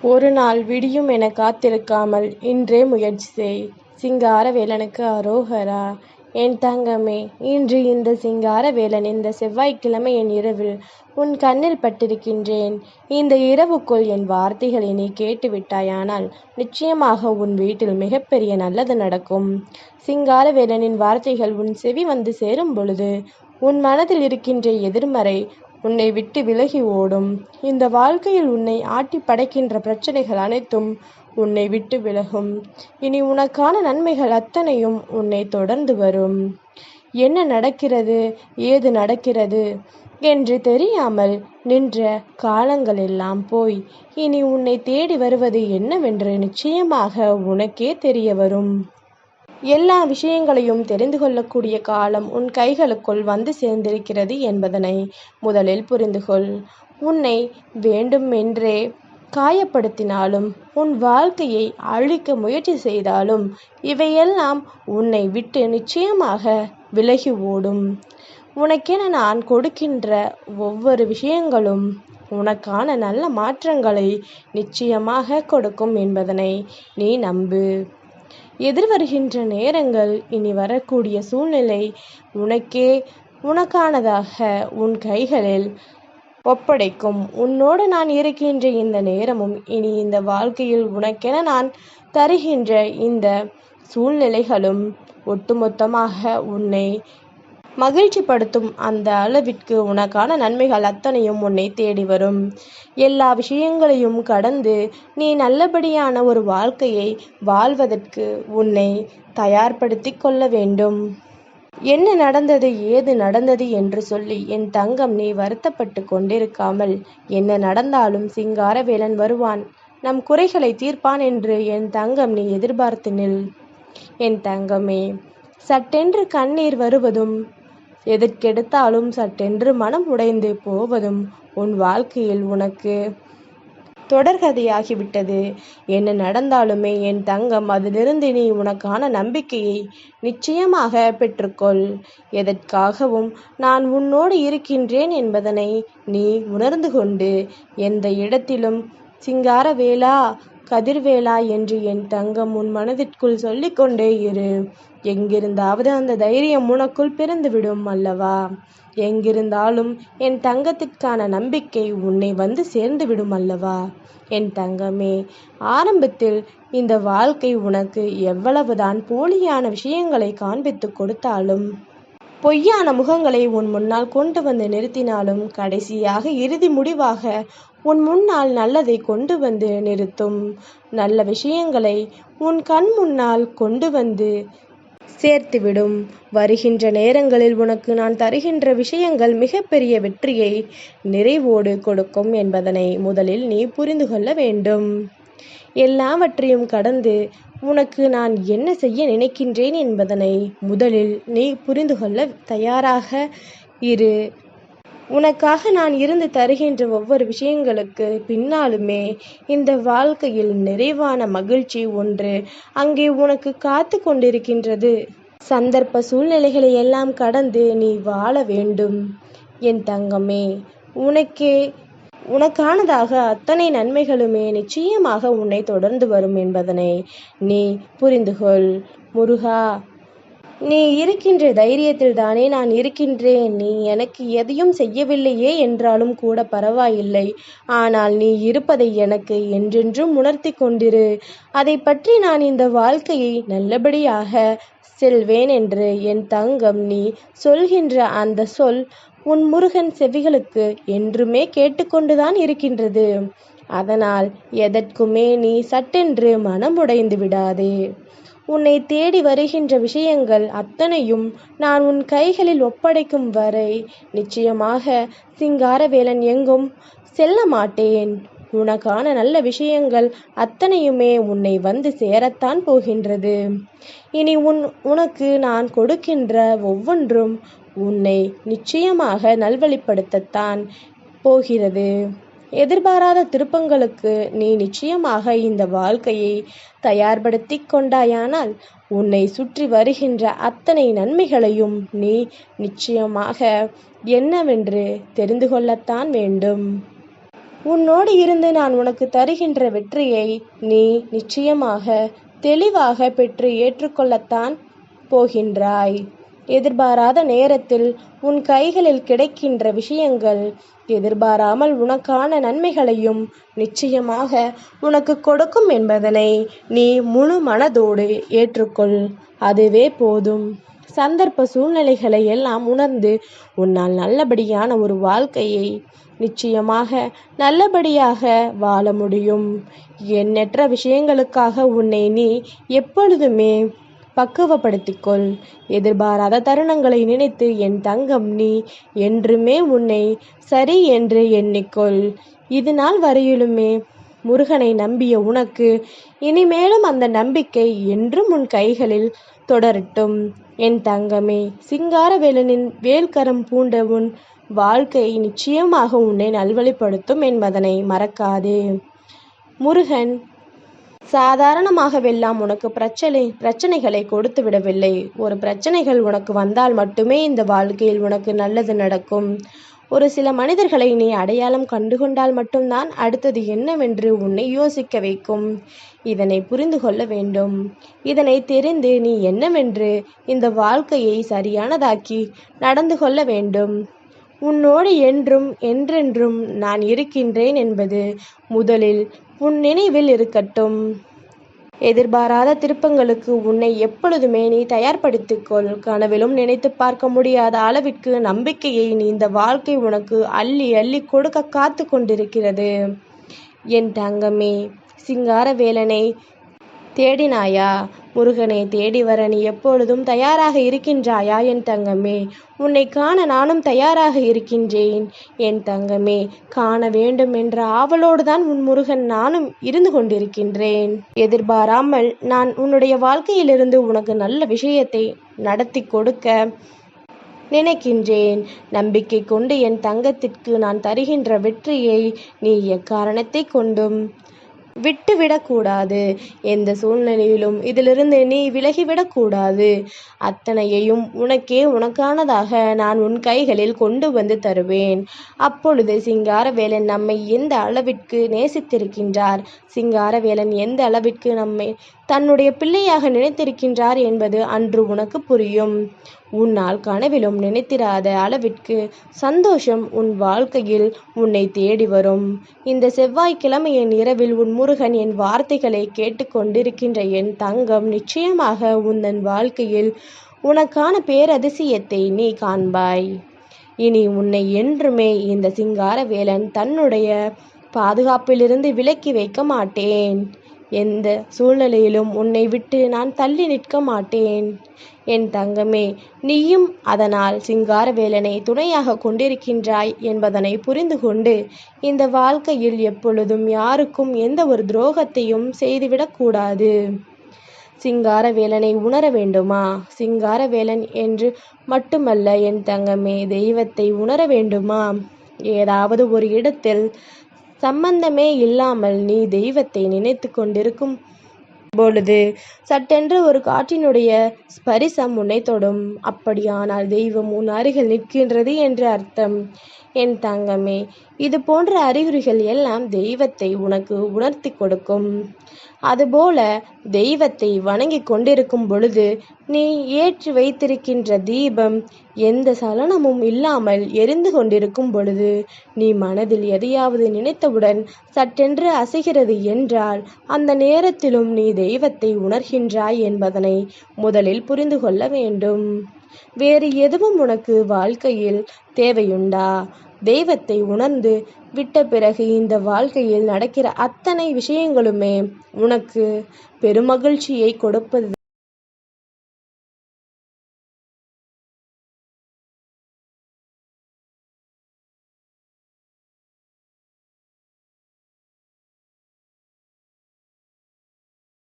ஒரு நாள் விடியும் என காத்திருக்காமல் இன்றே முயற்சி செய். சிங்காரவேலனுக்கு அரோகரா. என் தங்கமே, இன்று இந்த சிங்காரவேலன் இந்த செவ்வாய்க்கிழமையின் இரவில் உன் கண்ணில் பட்டிருக்கின்றேன். இந்த இரவுக்குள் என் வார்த்தைகளை நீ கேட்டுவிட்டாயானால் நிச்சயமாக உன் வீட்டில் மிகப்பெரிய நல்லது நடக்கும். சிங்காரவேலனின் வார்த்தைகள் உன் செவி வந்து சேரும் பொழுது உன் மனதில் இருக்கின்ற எதிர்மறை உன்னை விட்டு விலகி ஓடும். இந்த வாழ்க்கையில் உன்னை ஆட்டி படைக்கின்ற பிரச்சனைகள் அனைத்தும் உன்னை விட்டு விலகும். இனி உனக்கான நன்மைகள் அத்தனையும் உன்னை தொடர்ந்து வரும். என்ன நடக்கிறது, ஏது நடக்கிறது என்று தெரியாமல் நின்ற காலங்கள் எல்லாம் போய் இனி உன்னை தேடி வருவது என்னவென்று நிச்சயமாக உனக்கே தெரிய வரும். எல்லா விஷயங்களையும் தெரிந்து கொள்ளக்கூடிய காலம் உன் கைகளுக்குள் வந்து சேர்ந்திருக்கிறது என்பதனை முதலில் புரிந்துகொள். உன்னை வேண்டுமென்றே காயப்படுத்தினாலும் உன் வாழ்க்கையை அழிக்க முயற்சி செய்தாலும் இவையெல்லாம் உன்னை விட்டு நிச்சயமாக விலகி ஓடும். உனக்கென நான் கொடுக்கின்ற ஒவ்வொரு விஷயங்களும் உனக்கான நல்ல மாற்றங்களை நிச்சயமாக கொடுக்கும் என்பதனை நீ நம்பு. எதிர்வருகின்ற நேரங்கள், இனி வரக்கூடிய சூழ்நிலை உனக்கானதாக உன் கைகளில் ஒப்படைக்கும். உன்னோடு நான் இருக்கின்ற இந்த நேரமும் இனி இந்த வாழ்க்கையில் உனக்கென நான் தருகின்ற இந்த சூழ்நிலைகளும் ஒட்டுமொத்தமாக உன்னை மகிழ்ச்சிப்படுத்தும். அந்த அளவிற்கு உனக்கான நன்மைகள் அத்தனையும் உன்னை தேடி வரும். எல்லா விஷயங்களையும் கடந்து நீ நல்லபடியான ஒரு வாழ்க்கையை வாழ்வதற்கு உன்னை தயார்படுத்தி கொள்ள வேண்டும். என்ன நடந்தது, ஏது நடந்தது என்று சொல்லி என் தங்கம் நீ வருத்தப்பட்டு கொண்டிருக்காமல், என்ன நடந்தாலும் சிங்காரவேலன் வருவான், நம் குறைகளை தீர்ப்பான் என்று என் தங்கம் நீ எதிர்பார்த்து நில். என் தங்கமே, சட்டென்று கண்ணீர் வருவதும் எதற்கெடுத்தாலும் சட்டென்று மனம் உடைந்து போவதும் உன் வாழ்க்கையில் உனக்கு தொடர்கதையாகிவிட்டது. என்ன நடந்தாலுமே என் தங்கம், அதிலிருந்து நீ உனக்கான நம்பிக்கையை நிச்சயமாக பெற்றுக்கொள். எதற்காகவும் நான் உன்னோடு இருக்கின்றேன் என்பதனை நீ உணர்ந்து கொண்டு எந்த இடத்திலும் சிங்காரவேலா, கதிர்வேலா என்று என் தங்கம் உன் மனதிற்குள் சொல்லிக்கொண்டே இரு. எங்கிருந்தாவது அந்த தைரியம் உனக்குள் பிறந்துவிடும் அல்லவா? எங்கிருந்தாலும் என் தங்கத்திற்கான நம்பிக்கை உன்னை வந்து சேர்ந்து விடும் அல்லவா? என் தங்கமே, ஆரம்பத்தில் இந்த வாழ்க்கை உனக்கு எவ்வளவுதான் போலியான விஷயங்களை காண்பித்து கொடுத்தாலும், பொய்யான முகங்களை உன் முன்னால் கொண்டு வந்து நிறுத்தினாலும், கடைசியாக இறுதி முடிவாக உன் முன்னால் நல்லதை கொண்டு வந்து நிறுத்தும். நல்ல விஷயங்களை உன் கண் முன்னால் கொண்டு வந்து சேர்த்துவிடும். வருகின்ற நேரங்களில் உனக்கு நான் தருகின்ற விஷயங்கள் மிகப்பெரிய வெற்றியை நிறைவோடு கொடுக்கும் என்பதனை முதலில் நீ புரிந்து கொள்ள வேண்டும். எல்லாவற்றையும் கடந்து உனக்கு நான் என்ன செய்ய நினைக்கின்றேன் என்பதனை முதலில் நீ புரிந்து கொள்ள தயாராக இரு. உனக்காக நான் இருந்து தருகின்ற ஒவ்வொரு விஷயங்களுக்கு பின்னாலுமே இந்த வாழ்க்கையில் நிறைவான மகிழ்ச்சி ஒன்று அங்கே உனக்கு காத்து கொண்டிருக்கின்றது. சந்தர்ப்ப சூழ்நிலைகளை எல்லாம் கடந்து நீ வாழ வேண்டும். என் தங்கமே, உனக்கானதாக அத்தனை நன்மைகளுமே நிச்சயமாக உன்னை தொடர்ந்து வரும் என்பதனை நீ புரிந்துகொள். முருகா, நீ இருக்கின்ற தைரியத்தில் தானே நான் இருக்கின்றேன். நீ எனக்கு எதையும் செய்யவில்லையே என்றாலும் கூட பரவாயில்லை. ஆனால் நீ இருப்பதை எனக்கு என்றென்றும் உணர்த்தி கொண்டிரு. அதை பற்றி நான் இந்த வாழ்க்கையை நல்லபடியாக செல்வேன் என்று என் தங்கம் நீ சொல்கின்ற அந்த சொல் உன் முருகன் செவிகளுக்கு என்றுமே கேட்டுக்கொண்டுதான் இருக்கின்றது. அதனால் எதற்குமே நீ சட்டென்று மனமுடைந்து விடாதே. உன்னை தேடி வருகின்ற விஷயங்கள் அத்தனையும் நான் உன் கைகளில் ஒப்படைக்கும் வரை நிச்சயமாக சிங்காரவேலன் எங்கும் செல்ல மாட்டேன். உனக்கான நல்ல விஷயங்கள் அத்தனையுமே உன்னை வந்து சேரத்தான் போகின்றது. இனி உனக்கு நான் கொடுக்கின்ற ஒவ்வொன்றும் உன்னை நிச்சயமாக நல்வழிப்படுத்தத்தான் போகிறது. எதிர்பாராத திருப்பங்களுக்கு நீ நிச்சயமாக இந்த வாழ்க்கையை தயார்படுத்தி கொண்டாயானால் உன்னை சுற்றி வருகின்ற அத்தனை நன்மைகளையும் நீ நிச்சயமாக என்னவென்று தெரிந்து கொள்ளத்தான் வேண்டும். உன்னோடு இருந்து நான் உனக்கு தருகின்ற வெற்றியை நீ நிச்சயமாக தெளிவாக பெற்று ஏற்றுக்கொள்ளத்தான் போகின்றாய். எதிர்பாராத நேரத்தில் உன் கைகளில் கிடைக்கின்ற விஷயங்கள் எதிர்பாராமல் உனக்கான நன்மைகளையும் நிச்சயமாக உனக்கு கொடுக்கும் என்பதனை நீ முழு மனதோடு ஏற்றுக்கொள். அதுவே போதும். சந்தர்ப்ப சூழ்நிலைகளை எல்லாம் உணர்ந்து உன்னால் நல்லபடியான ஒரு வாழ்க்கையை நிச்சயமாக நல்லபடியாக வாழ முடியும். எண்ணற்ற விஷயங்களுக்காக உன்னை நீ எப்பொழுதுமே பக்குவப்படுத்திக்கொள். எதிர்பாராத தருணங்களை நினைத்து என் தங்கம் நீ என்றுமே உன்னை சரி என்று எண்ணிக்கொள். இது நாள் வரையிலுமே முருகனை நம்பிய உனக்கு இனிமேலும் அந்த நம்பிக்கை என்றும் உன் கைகளில் தொடரட்டும். என் தங்கமே, சிங்காரவேலனின் வேல்கரம் பூண்ட உன் வாழ்க்கை நிச்சயமாக உன்னை நல்வழிப்படுத்தும் என்பதனை மறக்காதே. முருகன் சாதாரணமாகவெல்லாம் உனக்கு பிரச்சனைகளை கொடுத்து விடவில்லை. ஒரு பிரச்சனைகள் உனக்கு வந்தால் மட்டுமே இந்த வாழ்க்கையில் உனக்கு நல்லது நடக்கும். ஒரு சில மனிதர்களை நீ அடையாளம் கண்டுகொண்டால் மட்டும்தான் அடுத்தது என்னவென்று உன்னை யோசிக்க வைக்கும். இதனை புரிந்து கொள்ள வேண்டும். இதனை தெரிந்து நீ என்னவென்று இந்த வாழ்க்கையை சரியானதாக்கி நடந்து கொள்ள வேண்டும். உன்னோடு என்றும் என்றென்றும் நான் இருக்கின்றேன் என்பது முதலில் உன் நினைவில் இருக்கட்டும். எதிர்பாராத திருப்பங்களுக்கு உன்னை எப்பொழுதுமே நீ தயார்படுத்திக்கொள். கனவிலும் நினைத்து பார்க்க முடியாத அளவிற்கு நம்பிக்கையை நீ இந்த வாழ்க்கை உனக்கு அள்ளி அள்ளி கொடுக்க காத்து கொண்டிருக்கிறது. என் தங்கமே, சிங்காரவேலனை தேடினாயா? முருகனை தேடி வர நீ எப்பொழுதும் தயாராக இருக்கின்றாயா? என் தங்கமே, உன்னை காண நானும் தயாராக இருக்கின்றேன். என் தங்கமே, காண வேண்டும் என்ற ஆவலோடுதான் உன் முருகன் நானும் இருந்து கொண்டிருக்கின்றேன். எதிர்பாராமல் நான் உன்னுடைய வாழ்க்கையிலிருந்து உனக்கு நல்ல விஷயத்தை நடத்தி கொடுக்க நினைக்கின்றேன். நம்பிக்கை கொண்டு என் தங்கத்திற்கு நான் தருகின்ற வெற்றியை நீ எக்காரணத்தை கொண்டும் விட்டுவிடக்கூடாது. எந்த சூழ்நிலையிலும் இதிலிருந்து நீ விலகிவிடக்கூடாது. அத்தனையையும் உனக்கானதாக நான் உன் கைகளில் கொண்டு வந்து தருவேன். அப்பொழுது சிங்காரவேலன் நம்மை எந்த அளவிற்கு நேசித்திருக்கின்றார், சிங்காரவேலன் எந்த அளவிற்கு நம்மை தன்னுடைய பிள்ளையாக நினைத்திருக்கின்றார் என்பது அன்று உனக்கு புரியும். உன்னால் கனவிலும் நினைத்திராத அளவிற்கு சந்தோஷம் உன் வாழ்க்கையில் உன்னை தேடி வரும். இந்த செவ்வாய்க்கிழமையின் இரவில் உன் முருகன் என் வார்த்தைகளை கேட்டுக்கொண்டிருக்கின்ற என் தங்கம், நிச்சயமாக உந்தன் வாழ்க்கையில் உனக்கான பேரதிசயத்தை நீ காண்பாய். இனி உன்னை என்றுமே இந்த சிங்காரவேலன் தன்னுடைய பாதுகாப்பிலிருந்து விலக்கி வைக்க மாட்டேன். எந்த சூழ்நிலையிலும் உன்னை விட்டு நான் தள்ளி நிற்க மாட்டேன். என் தங்கமே, நீயும் அதனால் சிங்காரவேலனை துணையாக கொண்டிருக்கின்றாய் என்பதனை புரிந்து கொண்டு இந்த வாழ்க்கையில் எப்பொழுதும் யாருக்கும் எந்த ஒரு துரோகத்தையும் செய்துவிடக்கூடாது. சிங்காரவேலனை உணர வேண்டுமா? சிங்காரவேலன் என்று மட்டுமல்ல என் தங்கமே, தெய்வத்தை உணர வேண்டுமா? ஏதாவது ஒரு இடத்தில் சம்பந்தமே இல்லாமல் நீ தெய்வத்தை நினைத்து கொண்டிருக்கும் பொழுது சட்டென்று ஒரு காற்றினுடைய ஸ்பரிசம் உன்னை தொடும். அப்படியானால் தெய்வம் உன் அருகில் நிற்கின்றது என்று அர்த்தம். என் தங்கமே, இது போன்ற அறிகுறிகள் எல்லாம் தெய்வத்தை உனக்கு உணர்த்தி கொடுக்கும். அதுபோல தெய்வத்தை வணங்கி கொண்டிருக்கும் பொழுது நீ ஏற்றி வைத்திருக்கின்ற தீபம் எந்த சலனமும் இல்லாமல் எரிந்து கொண்டிருக்கும் பொழுது நீ மனதில் எதையாவது நினைத்தவுடன் சட்டென்று அசைகிறது என்றால் அந்த நேரத்திலும் நீ தெய்வத்தை உணர்கின்றாய் என்பதனை முதலில் புரிந்து கொள்ள வேண்டும். வேறு எதுவும் உனக்கு வாழ்க்கையில் தேவையுண்டா? தெய்வத்தை உணர்ந்து விட்ட பிறகு இந்த வாழ்க்கையில் நடக்கிற அத்தனை விஷயங்களுமே உனக்கு பெருமகிழ்ச்சியை கொடுப்பது